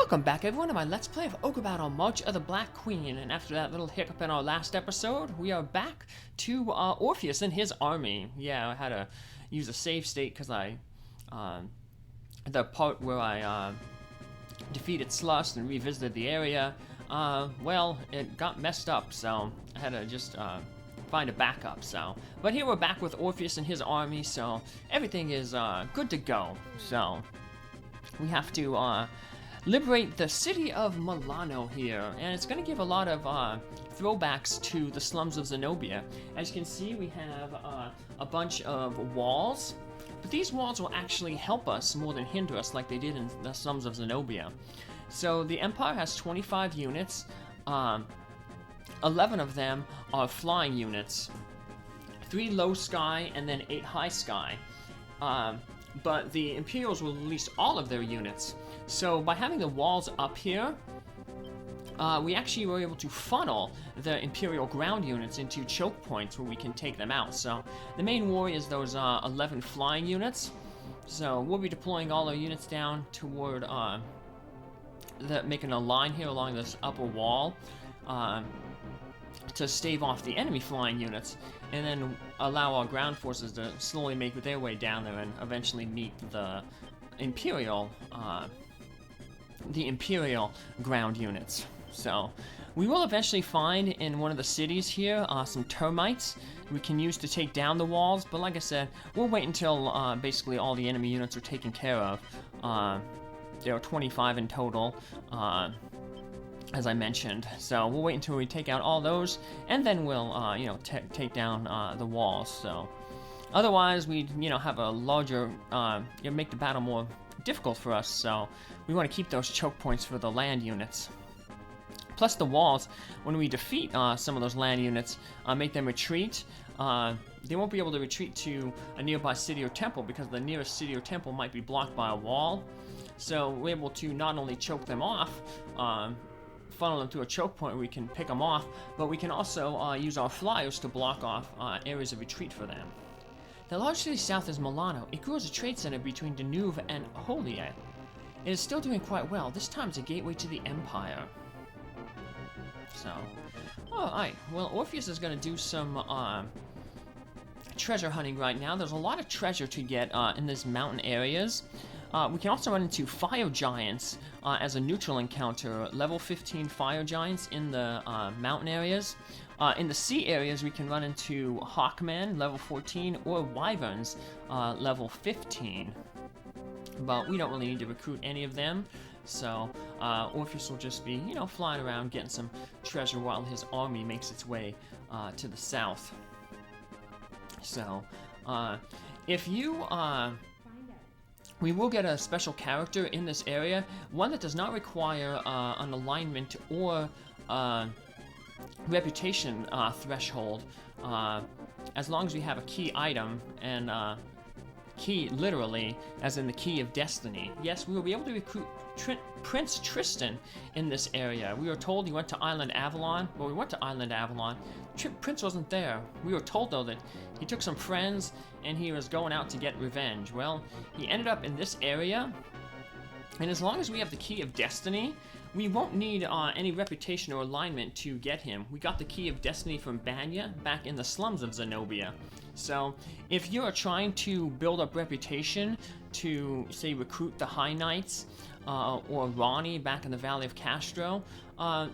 Welcome back everyone to my Let's Play of Ogre Battle, March of the Black Queen, and after that little hiccup in our last episode, we are back to Orpheus and his army. Yeah, I had to use a save state because the part where I defeated Slust and revisited the area, well, it got messed up, so I had to just find a backup, so. But here we're back with Orpheus and his army, so everything is good to go, so. We have to liberate the City of Malano here, and it's going to give a lot of throwbacks to the slums of Zenobia. As you can see, we have a bunch of walls, but these walls will actually help us more than hinder us like they did in the slums of Zenobia. So the Empire has 25 units, 11 of them are flying units, 3 low sky, and then 8 high sky. But the Imperials will release all of their units. So by having the walls up here, we actually were able to funnel the Imperial ground units into choke points where we can take them out. So the main worry is those 11 flying units. So we'll be deploying all our units down toward making a line here along this upper wall to stave off the enemy flying units, and then allow our ground forces to slowly make their way down there and eventually meet the Imperial ground units. So we will eventually find in one of the cities here some termites we can use to take down the walls, but like I said, we'll wait until basically all the enemy units are taken care of. There are 25 in total, as I mentioned, so we'll wait until we take out all those, and then we'll, take down the walls. So, otherwise, we'd, have a larger, make the battle more difficult for us. So, we want to keep those choke points for the land units. Plus, the walls, when we defeat some of those land units, make them retreat. They won't be able to retreat to a nearby city or temple because the nearest city or temple might be blocked by a wall. So, we're able to not only choke them off, funnel them to a choke point where we can pick them off, but we can also use our flyers to block off areas of retreat for them. The large city south is Malano. It grew as a trade center between Danube and Joliet. It is still doing quite well. This time it's a gateway to the Empire. So, alright. Well, Orpheus is going to do some treasure hunting right now. There's a lot of treasure to get in these mountain areas. We can also run into fire giants as a neutral encounter, level 15 fire giants in the mountain areas. In the sea areas, we can run into hawkmen, level 14, or wyverns, level 15. But we don't really need to recruit any of them, so Orpheus will just be, flying around getting some treasure while his army makes its way to the south. So, if you... we will get a special character in this area, one that does not require an alignment or reputation threshold, as long as we have a key item, and key literally, as in the key of destiny. Yes, we will be able to recruit Prince Tristan in this area. We were told he went to Island Avalon. Well, we went to Island Avalon. Prince wasn't there. We were told, though, that he took some friends and he was going out to get revenge. Well, he ended up in this area, and as long as we have the Key of Destiny, we won't need any reputation or alignment to get him. We got the Key of Destiny from Banya back in the slums of Zenobia. So, if you're trying to build up reputation to, say, recruit the High Knights, or Rauny back in the Valley of Kastro,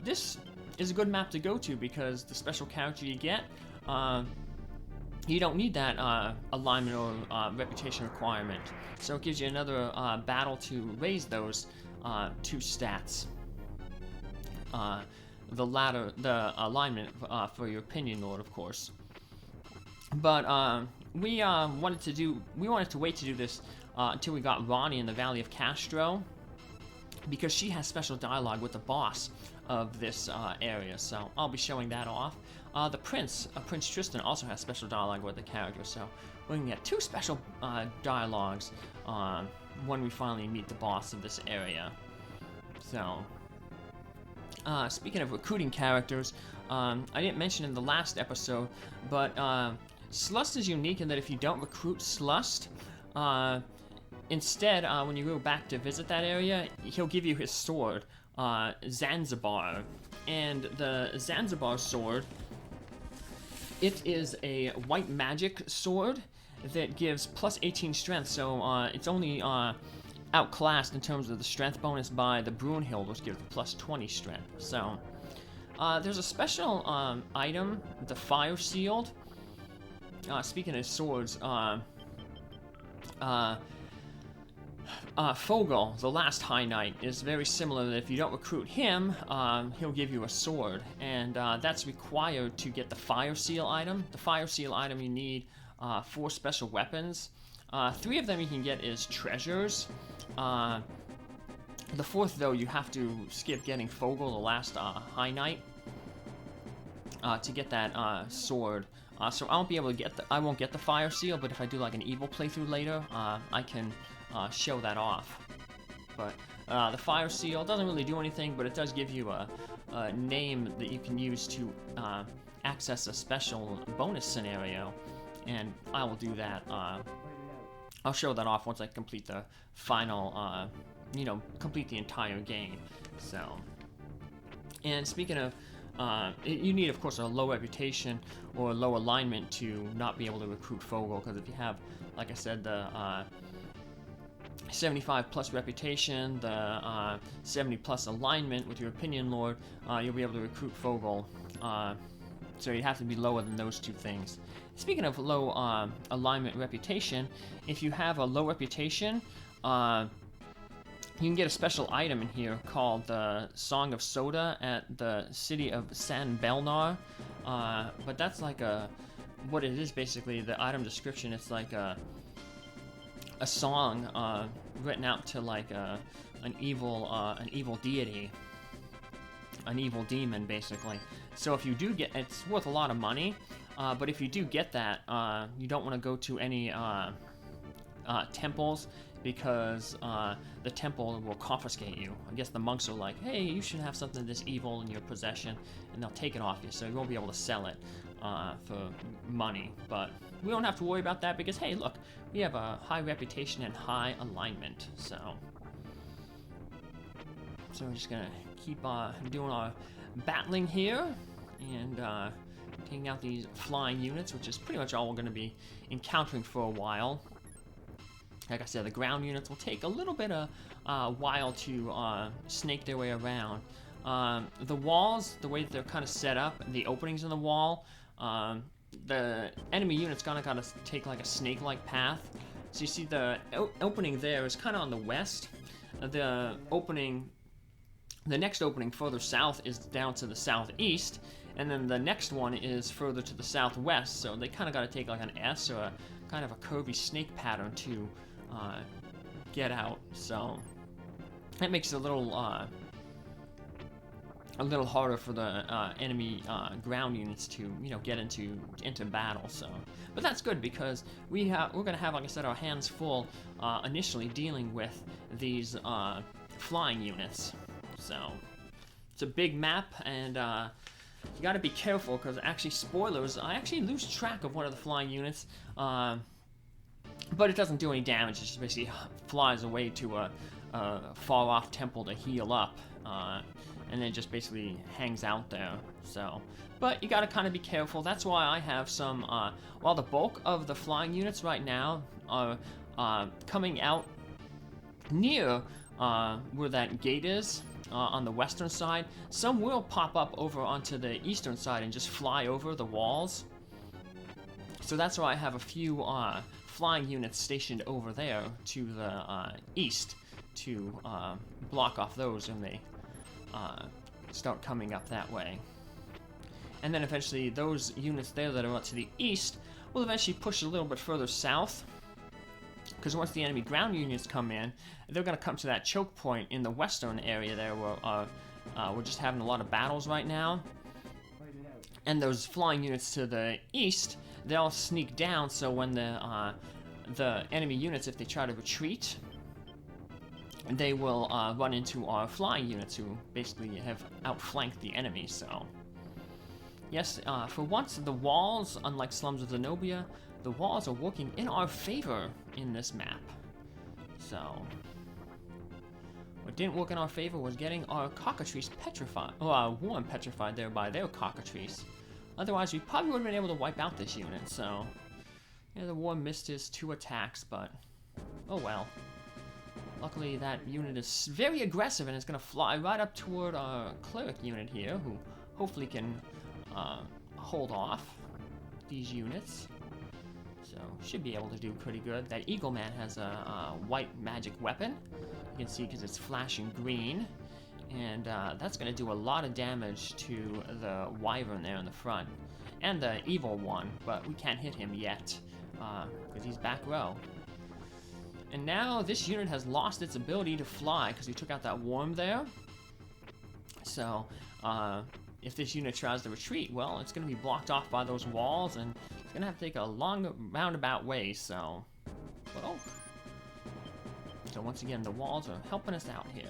this is a good map to go to because the special character you get, you don't need that alignment or reputation requirement. So it gives you another battle to raise those 2 stats. The alignment for your Opinion Lord, of course. But we wanted to wait to do this until we got Rauny in the Valley of Kastro, because she has special dialogue with the boss of this area, so I'll be showing that off. The Prince Tristan, also has special dialogue with the character, so we're going to get 2 special dialogues when we finally meet the boss of this area. So, speaking of recruiting characters, I didn't mention in the last episode, but Slust is unique in that if you don't recruit Slust, instead, when you go back to visit that area, he'll give you his sword, Zanzibar. And the Zanzibar sword, it is a white magic sword that gives plus 18 strength, so it's only outclassed in terms of the strength bonus by the Brunhild, which gives plus 20 strength. So there's a special item, the Fire Shield. Speaking of swords, Fogel, the last High Knight, is very similar. That if you don't recruit him, he'll give you a sword, and that's required to get the Fire Seal item. The Fire Seal item, you need 4 special weapons. 3 of them you can get as treasures. The 4th, though, you have to skip getting Fogel, the last High Knight, to get that sword. So I won't be able to get I won't get the Fire Seal, but if I do like an evil playthrough later, I can show that off. But the Fire Seal doesn't really do anything, but it does give you a name that you can use to access a special bonus scenario, and I will do that. I'll show that off once I complete the final, complete the entire game. So, and speaking of, you need, of course, a low reputation or a low alignment to not be able to recruit Fogel, because if you have, like I said, the 75 plus reputation, the 70 plus alignment with your Opinion Lord, you'll be able to recruit Fogel. So you have to be lower than those 2 things. Speaking of low alignment reputation, if you have a low reputation, you can get a special item in here called the Song of Soda at the City of San Belnar. But that's like what it is basically, the item description, it's like a song written out to like an evil deity, an evil demon basically. So if you do get, it's worth a lot of money, but if you do get that, you don't want to go to any temples, because the temple will confiscate you. I guess the monks are like, hey, you should have something this evil in your possession, and they'll take it off you, so you won't be able to sell it for money. But we don't have to worry about that, because hey, look, we have a high reputation and high alignment. So we're just gonna keep doing our battling here, and taking out these flying units, which is pretty much all we're going to be encountering for a while. Like I said, the ground units will take a little bit of while to snake their way around. The walls, the way that they're kind of set up, the openings in the wall, the enemy unit's gonna take like a snake-like path. So you see the opening there is kind of on the west. The next opening further south is down to the southeast, and then the next one is further to the southwest. So they kind of got to take like an S or a kind of a curvy snake pattern to get out. So that makes it a little harder for the enemy ground units to get into battle. So, but that's good, because we're gonna have, like I said, our hands full initially dealing with these flying units. So it's a big map, and you got to be careful, because actually, spoilers, I actually lose track of one of the flying units, but it doesn't do any damage. It just basically flies away to a far off temple to heal up, and then just basically hangs out there. So, but you got to kind of be careful. That's why I have some, while the bulk of the flying units right now are coming out near where that gate is, on the western side, some will pop up over onto the eastern side and just fly over the walls. So that's why I have a few flying units stationed over there to the east to block off those when they start coming up that way. And then eventually those units there that are up to the east will eventually push a little bit further south, because once the enemy ground units come in, they're going to come to that choke point in the western area there where we're just having a lot of battles right now. And those flying units to the east, they'll sneak down, so when the enemy units, if they try to retreat, they will run into our flying units, who basically have outflanked the enemy. So yes, for once, the walls, unlike Slums of Zenobia, the walls are working in our favor in this map. So, what didn't work in our favor was getting our cockatrice petrified, Warren petrified there by their cockatrice. Otherwise, we probably would have been able to wipe out this unit, so... Yeah, the Warren missed his 2 attacks, but... Oh well. Luckily, that unit is very aggressive and is going to fly right up toward our cleric unit here, who hopefully can hold off these units. So, should be able to do pretty good. That Eagle Man has a white magic weapon. You can see because it's flashing green. And that's going to do a lot of damage to the Wyvern there in the front. And the evil one, but we can't hit him yet, because he's back row. And now this unit has lost its ability to fly, because we took out that worm there. So, if this unit tries to retreat, well, it's going to be blocked off by those walls, and it's going to have to take a long roundabout way, so... But oh. So once again, the walls are helping us out here.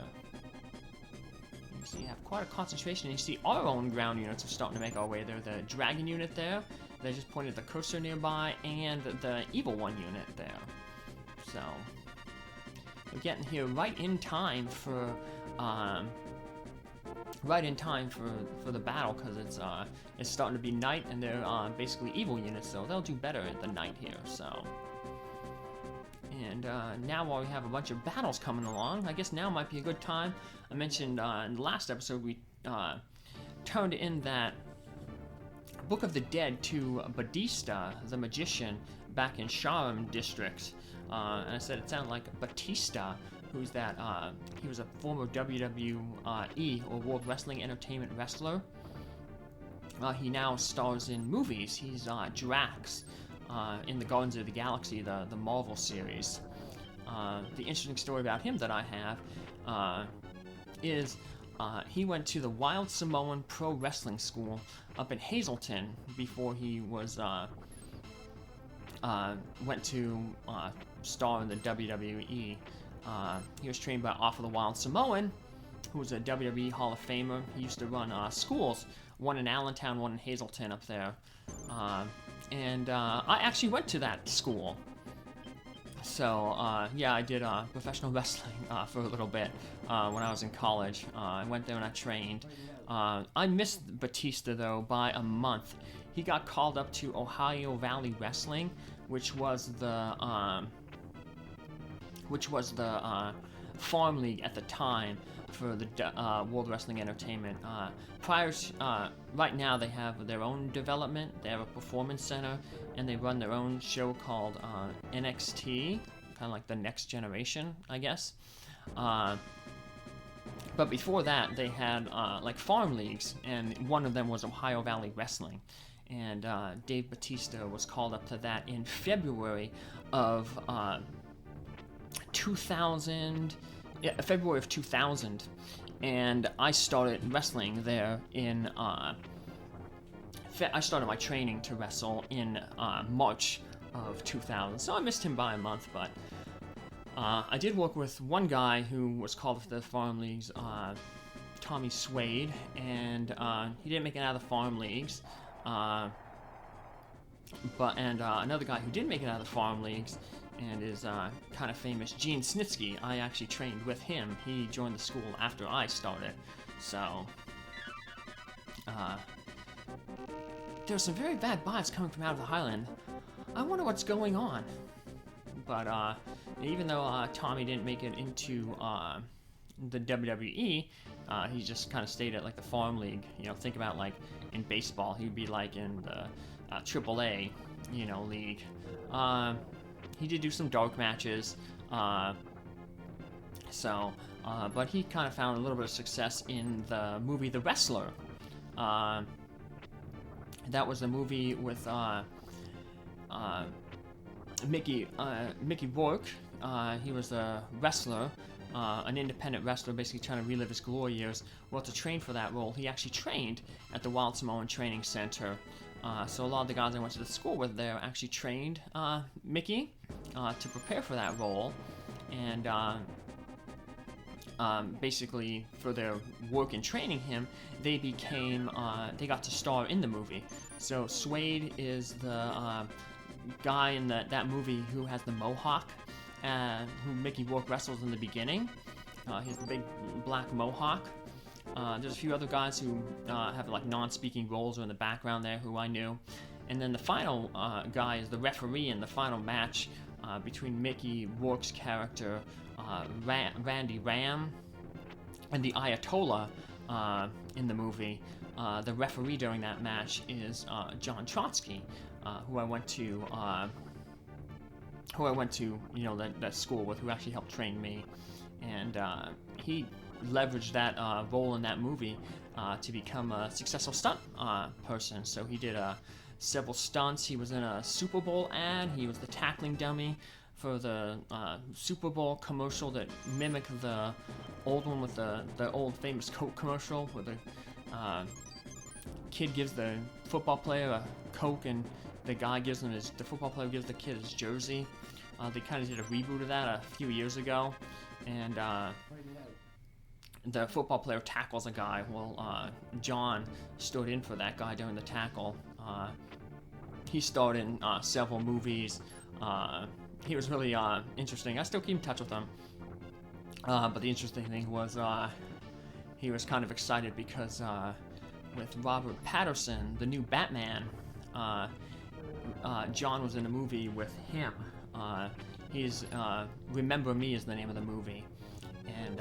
You see, you have quite a concentration, and you see our own ground units are starting to make our way there. The dragon unit there, they just pointed the cursor nearby, and the evil one unit there. So, we're getting here right in time for the battle, because it's starting to be night, and they're basically evil units, so they'll do better at the night here. So, and now while we have a bunch of battles coming along, I guess now might be a good time. I mentioned in the last episode we turned in that Book of the Dead to Batista, the magician, back in Sharam district. And I said it sounded like Batista, who's that, he was a former WWE, or World Wrestling Entertainment wrestler. He now stars in movies. He's Drax in the Guardians of the Galaxy, the Marvel series. The interesting story about him that I have is he went to the Wild Samoan Pro Wrestling School up in Hazleton before he was went to star in the WWE. He was trained by Off of the Wild Samoan, who was a WWE Hall of Famer. He used to run schools, one in Allentown, one in Hazleton up there. And I actually went to that school. So, yeah, I did professional wrestling for a little bit when I was in college. I went there and I trained. I missed Batista, though, by a month. He got called up to Ohio Valley Wrestling, which was the farm league at the time for the World Wrestling Entertainment. Right now they have their own development. They have a performance center, and they run their own show called NXT, kind of like the Next Generation, I guess. But before that, they had like farm leagues, and one of them was Ohio Valley Wrestling. And Dave Batista was called up to that in February of 2000. Yeah, February of 2000, and I started wrestling there in. I started my training to wrestle in March of 2000, so I missed him by a month. But I did work with one guy who was called to the farm leagues, Tommy Swade, and he didn't make it out of the farm leagues. Another guy who did make it out of the farm leagues and is kind of famous, Gene Snitsky. I actually trained with him. He joined the school after I started. So, there's some very bad vibes coming from out of the Highland. I wonder what's going on. But even though Tommy didn't make it into the WWE, he just kind of stayed at like the farm league. You know, think about like in baseball, he'd be like in the AAA, league. He did do some dark matches, but he kind of found a little bit of success in the movie The Wrestler. That was a movie with Mickey Rourke. He was a wrestler, an independent wrestler, basically trying to relive his glory years. Well, to train for that role, he actually trained at the Wild Samoan Training Center. So a lot of the guys I went to the school with there actually trained Mickey to prepare for that role, and basically for their work in training him, they got to star in the movie. So Swade is the guy in that movie who has the mohawk, who Mickey Rourke wrestles in the beginning. He has the big black mohawk. There's a few other guys who have like non-speaking roles or in the background there who I knew. And then the final guy is the referee in the final match between Mickey Rourke's character, Randy Ram, and the Ayatollah in the movie. The referee during that match is John Trotsky, who I went to, you know, that school with, who actually helped train me. And he leveraged that role in that movie to become a successful stunt person. So he did several stunts. He was in a Super Bowl ad. He was the tackling dummy for the Super Bowl commercial that mimicked the old one with the old famous Coke commercial where the kid gives the football player a Coke and the guy gives him the football player gives the kid his jersey. They kind of did a reboot of that a few years ago, and the football player tackles a guy. Well, John stood in for that guy during the tackle. He starred in several movies. He was really interesting. I still keep in touch with him. But the interesting thing was he was kind of excited because with Robert Pattinson, the new Batman, John was in a movie with him. He's Remember Me is the name of the movie, and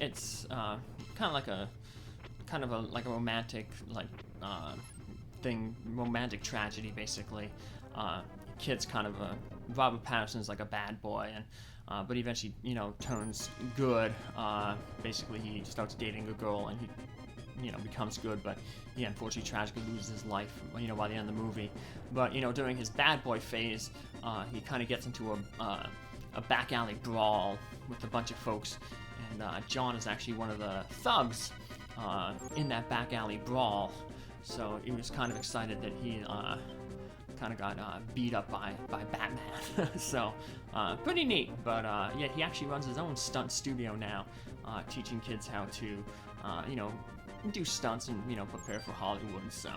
it's kind of like a romantic thing, romantic tragedy basically. Kid's kind of Robert Pattinson's like a bad boy, and but eventually, you know, turns good. Basically, he starts dating a girl, and he, you know, becomes good. But he unfortunately tragically loses his life, you know, by the end of the movie. But you know, during his bad boy phase, he kind of gets into a back alley brawl with a bunch of folks, and John is actually one of the thugs in that back alley brawl. So he was kind of excited that he kind of got beat up by Batman. So pretty neat. But yeah, he actually runs his own stunt studio now, teaching kids how to you know, do stunts and, you know, prepare for Hollywood. So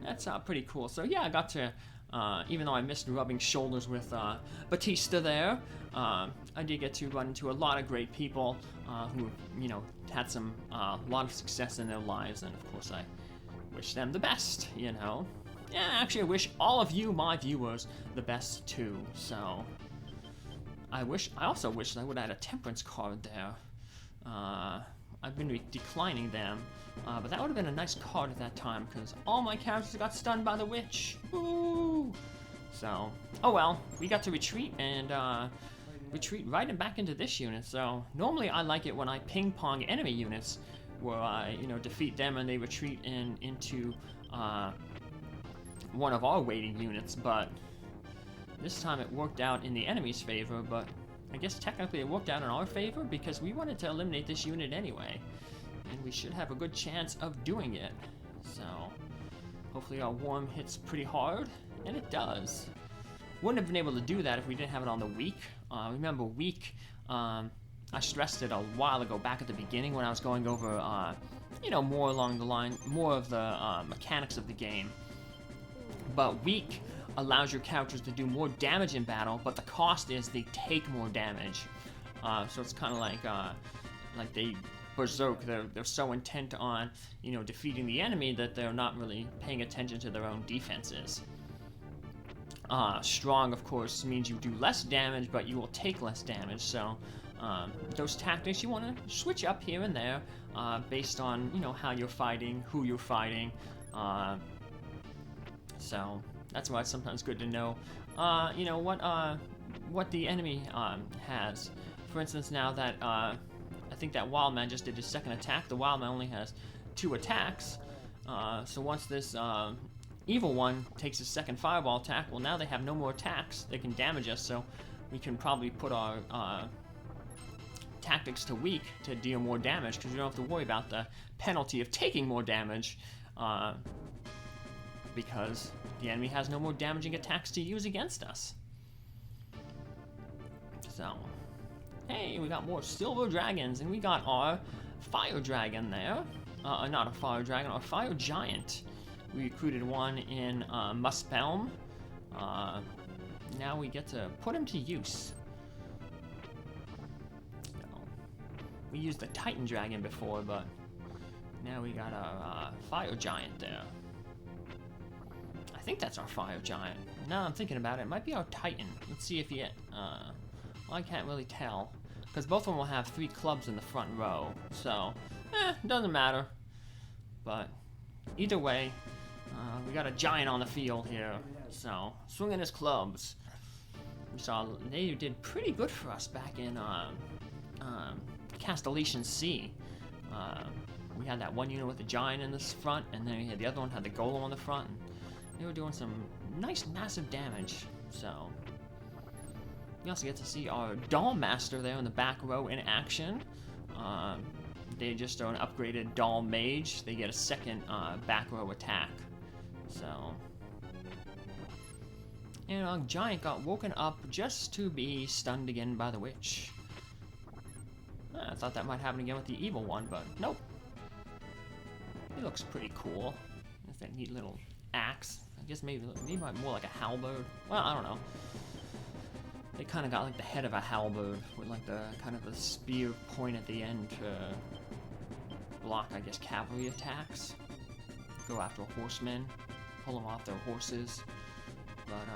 that's pretty cool. So yeah, I got to even though I missed rubbing shoulders with Batista there, I did get to run into a lot of great people who, you know, had some lot of success in their lives, and of course I wish them the best, you know. Yeah, actually, I wish all of you, my viewers, the best too. So, I also wish I would have had a temperance card there. I've been declining them, but that would have been a nice card at that time because all my characters got stunned by the witch. Woo! So, oh well, we got to retreat and retreat right and back into this unit. So normally I like it when I ping pong enemy units, where I, you know, defeat them and they retreat into one of our waiting units, but this time it worked out in the enemy's favor. But I guess technically it worked out in our favor because we wanted to eliminate this unit anyway, and we should have a good chance of doing it. So hopefully our worm hits pretty hard, and it does. Wouldn't have been able to do that if we didn't have it on the weak. Remember weak, I stressed it a while ago back at the beginning when I was going over you know, more along the line, more of the mechanics of the game. But weak allows your characters to do more damage in battle, but the cost is they take more damage. So it's kind of like they berserk. They're so intent on, you know, defeating the enemy that they're not really paying attention to their own defenses. Strong, of course, means you do less damage, but you will take less damage. So those tactics you want to switch up here and there based on, you know, how you're fighting, who you're fighting. So that's why it's sometimes good to know, you know, what the enemy has. For instance, now that I think that Wildman just did his second attack, the Wildman only has 2 attacks. So once this evil one takes his second fireball attack, well, now they have no more attacks. They can damage us, so we can probably put our tactics to weak to deal more damage, because you don't have to worry about the penalty of taking more damage. Because the enemy has no more damaging attacks to use against us. So, hey, we got more silver dragons, and we got our fire dragon there. Not a fire dragon, our fire giant. We recruited one in Muspelm. Now we get to put him to use. we used the Titan Dragon before, but now we got our Fire Giant there. I think that's our Fire Giant. Now I'm thinking about it, it might be our Titan. Let's see if he, well, I can't really tell. Because both of them will have 3 clubs in the front row, so, doesn't matter. But, either way, we got a giant on the field here, so, swinging his clubs. We saw they did pretty good for us back in, Castellation Sea. We had that one unit with the giant in this front, and then we had the other one had the golem on the front, and they were doing some nice, massive damage, so... You also get to see our Doll Master there in the back row in action. They just are an upgraded Doll Mage. They get a second back row attack. So, and our Giant got woken up just to be stunned again by the Witch. I thought that might happen again with the evil one, but nope. It looks pretty cool. It's that neat little axe. I guess maybe more like a halberd. Well, I don't know. They kind of got like the head of a halberd with like the kind of a spear point at the end to block, I guess, cavalry attacks. Go after horsemen, pull them off their horses. But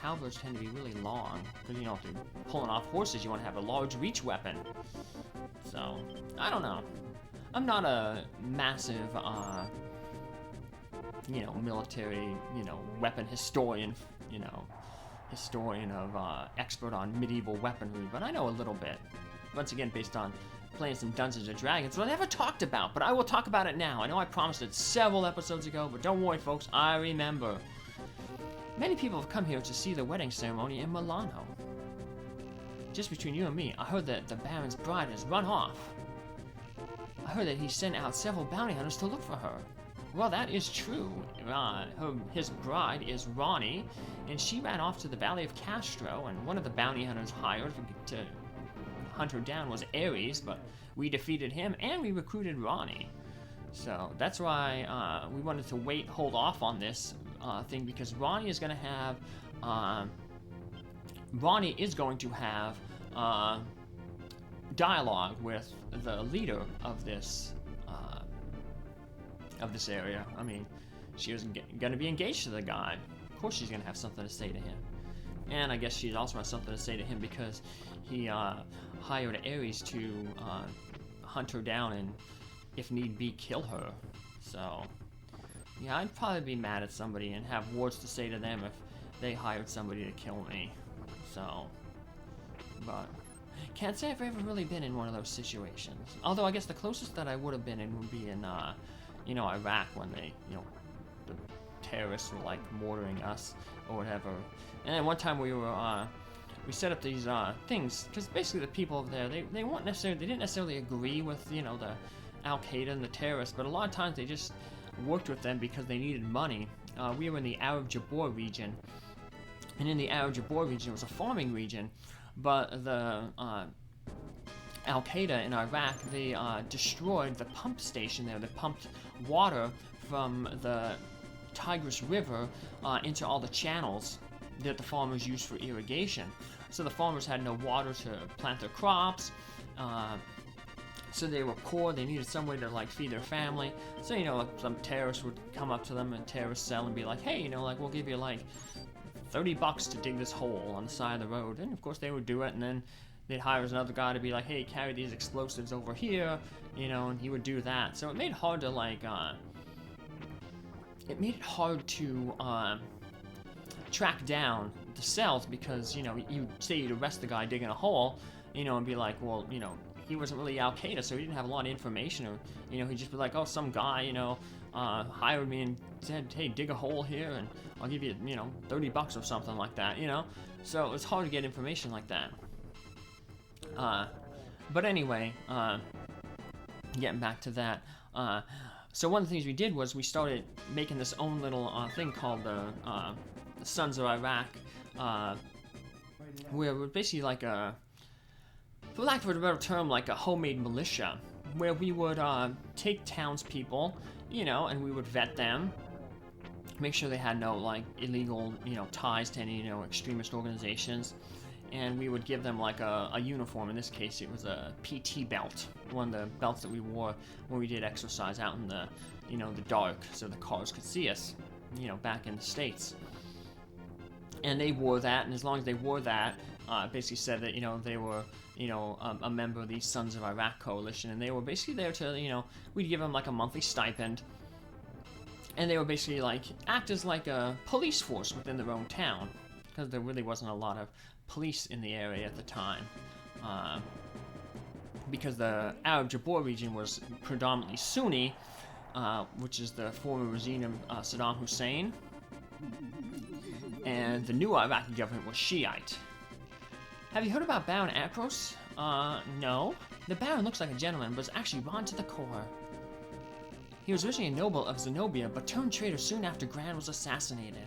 halberds tend to be really long because, you know, if you're pulling off horses, you want to have a large reach weapon. So, I don't know. I'm not a massive, you know, military, you know, weapon historian, you know, expert on medieval weaponry, but I know a little bit. Once again, based on playing some Dungeons & Dragons, what I never talked about, but I will talk about it now. I know I promised it several episodes ago, but don't worry, folks, I remember. Many people have come here to see the wedding ceremony in Malano. Just between you and me, I heard that the Baron's bride has run off. I heard that he sent out several bounty hunters to look for her. Well, that is true. His bride is Rauny, and she ran off to the Valley of Kastro, and one of the bounty hunters hired to hunt her down was Ares, but we defeated him, and we recruited Rauny. So that's why we wanted to hold off on this thing, because Rauny is going to have dialogue with the leader of this area. I mean, she was going to be engaged to the guy. Of course she's going to have something to say to him. And I guess she also has something to say to him because he hired Ares to hunt her down and, if need be, kill her. So, yeah, I'd probably be mad at somebody and have words to say to them if they hired somebody to kill me. So, but can't say I've ever really been in one of those situations. Although I guess the closest that I would have been in would be in you know, Iraq, when they, you know, the terrorists were like mortaring us or whatever. And then one time we set up these things, because basically the people over there, they didn't necessarily agree with, you know, the Al-Qaeda and the terrorists, but a lot of times they just worked with them because they needed money. We were in the Arab Jabor region, and in the Arab Jabor region it was a farming region, but the Al-Qaeda in Iraq, they destroyed the pump station there. They pumped water from the Tigris River into all the channels that the farmers used for irrigation. So the farmers had no water to plant their crops. So they were poor. They needed some way to like feed their family. So, you know, like, some terrorists would come up to them and terrorist cell and be like, hey, you know, like, we'll give you like $30 to dig this hole on the side of the road. And of course they would do it, and then they'd hire another guy to be like, hey, carry these explosives over here, you know, and he would do that. So it made it hard to, like, track down the cells, because, you know, you say you'd arrest the guy digging a hole, you know, and be like, well, you know, he wasn't really Al-Qaeda, so he didn't have a lot of information, or, you know, he'd just be like, oh, some guy, you know, hired me and said, hey, dig a hole here, and I'll give you, you know, $30 or something like that, you know? So it was hard to get information like that. But anyway, getting back to that, so one of the things we did was we started making this own little thing called the Sons of Iraq, where we're basically like a, for lack of a better term, like a homemade militia, where we would take townspeople, you know, and we would vet them, make sure they had no like illegal, you know, ties to any, you know, extremist organizations. and we would give them like a uniform. In this case, it was a PT belt, one of the belts that we wore when we did exercise out in the, the dark, so the cars could see us, back in the States. And they wore that, and as long as they wore that, it basically said that, they were, a member of the Sons of Iraq coalition, and they were basically there to, we'd give them like a monthly stipend, and they were basically like, act as like a police force within their own town, because there really wasn't a lot of police in the area at the time, because the Arab Jabbar region was predominantly Sunni, which is the former regime of Saddam Hussein, and the new Iraqi government was Shiite. Have you heard about Baron Apros? No. The Baron looks like a gentleman, but is actually rotten to the core. He was originally a noble of Zenobia, but turned traitor soon after Gran was assassinated.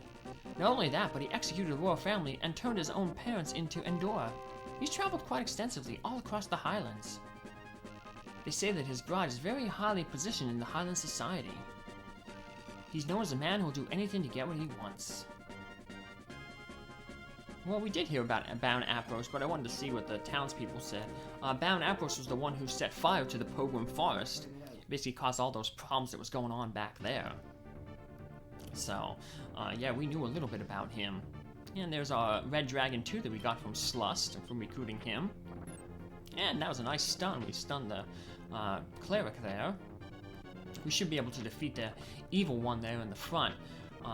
Not only that, but he executed the royal family and turned his own parents into Endor. He's traveled quite extensively all across the Highlands. They say that his bride is very highly positioned in the Highland society. He's known as a man who will do anything to get what he wants. Well, we did hear about Baron Apros, but I wanted to see what the townspeople said. Baron Apros was the one who set fire to the Pogram Forest. Basically caused all those problems that was going on back there. So, yeah, we knew a little bit about him. And there's our Red Dragon 2 that we got from Slust, from recruiting him. And that was a nice stun. We stunned the cleric there. We should be able to defeat the evil one there in the front.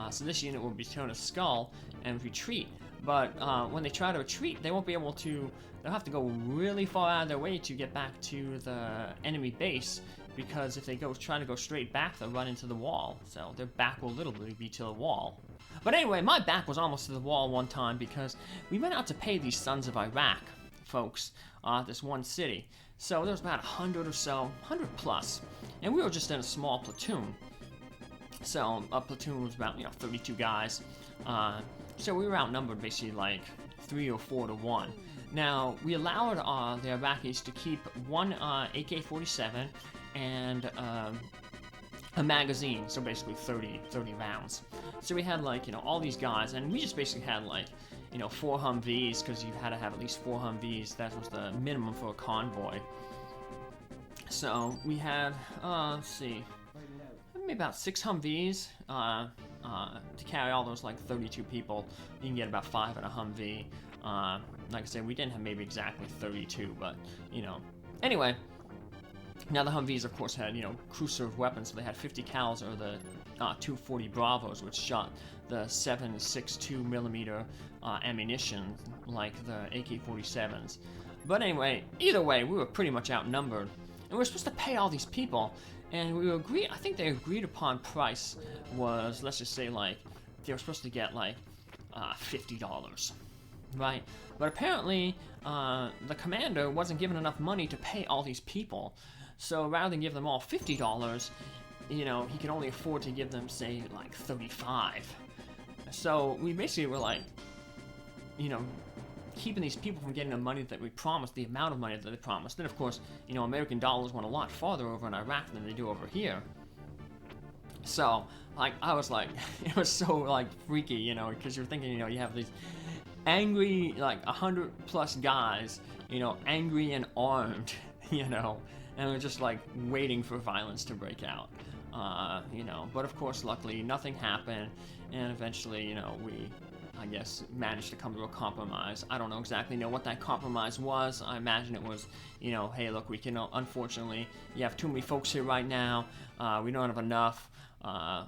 So this unit will return a skull and retreat. But when they try to retreat, they won't be able to. They'll have to go really far out of their way to get back to the enemy base, because if they try to go straight back, they'll run into the wall. So their back will literally be to the wall. But anyway, my back was almost to the wall one time because we went out to pay these Sons of Iraq folks this one city. So there was about 100 or so, 100 plus, and we were just in a small platoon. So a platoon was about 32 guys. So we were outnumbered basically like 3 or 4 to 1. Now, we allowed the Iraqis to keep one AK-47 and a magazine, so basically 30 rounds. So we had like, all these guys, and we just basically had like, 4 Humvees, because you had to have at least 4 Humvees. That was the minimum for a convoy. So we had, let's see, maybe about 6 Humvees to carry all those like 32 people. You can get about 5 in a Humvee. Like I said, we didn't have maybe exactly 32, but anyway. Now the Humvees, of course, had crew-served weapons, so they had 50 cals or the 240 Bravos, which shot the 7.62 millimeter ammunition like the AK-47s. But anyway, either way, we were pretty much outnumbered, and we were supposed to pay all these people. And I think the agreed upon price was, let's just say, like, they were supposed to get, like, $50, right? But apparently, the commander wasn't given enough money to pay all these people. So rather than give them all $50, he could only afford to give them, say, like, 35. So we basically were, like, keeping these people from getting the money that we promised, the amount of money that they promised. Then, of course, American dollars went a lot farther over in Iraq than they do over here. So, like, I was like, it was so, like, freaky, because you're thinking, you have these angry, like, 100 plus guys, angry and armed, and we're just, like, waiting for violence to break out, But, of course, luckily, nothing happened, and eventually, we, I guess, managed to come to a compromise. I don't exactly know what that compromise was. I imagine it was, hey, look, we can, unfortunately, you have too many folks here right now. We don't have enough.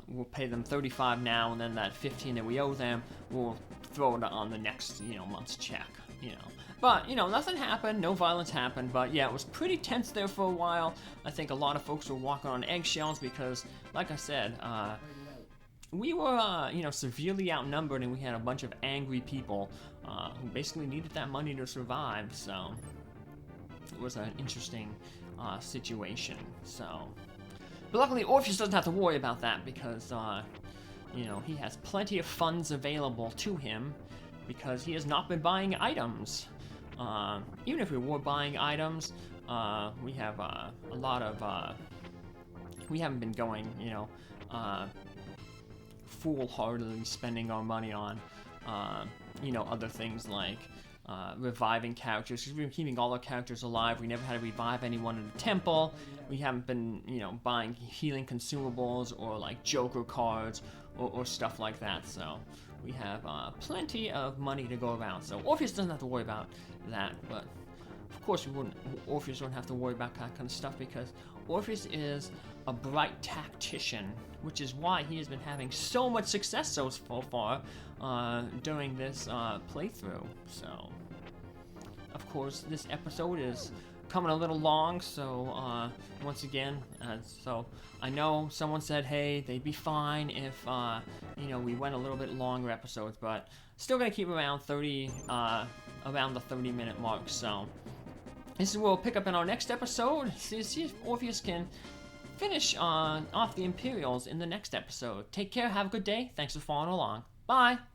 We'll pay them 35 now, and then that 15 that we owe them, we'll throw it on the next, month's check, But, nothing happened. No violence happened. But, yeah, it was pretty tense there for a while. I think a lot of folks were walking on eggshells because, like I said, we were, severely outnumbered, and we had a bunch of angry people who basically needed that money to survive, so it was an interesting situation, so. But luckily, Orpheus doesn't have to worry about that because, he has plenty of funds available to him because he has not been buying items. Even if we were buying items, we have a lot of, we haven't been going, foolhardily spending our money on, other things like reviving characters, because we've been keeping all our characters alive. We never had to revive anyone in the temple. We haven't been, buying healing consumables or like Joker cards or stuff like that. So we have plenty of money to go around. So Orpheus doesn't have to worry about that, but of course Orpheus wouldn't have to worry about that kind of stuff, because Orpheus is a bright tactician, which is why he has been having so much success so far during this playthrough. So, of course, this episode is coming a little long, so once again, so I know someone said, hey, they'd be fine if we went a little bit longer episodes, but still gonna keep around around the 30-minute mark. So this is where we'll pick up in our next episode. See if Orpheus can finish off the Imperials in the next episode. Take care, have a good day. Thanks for following along. Bye!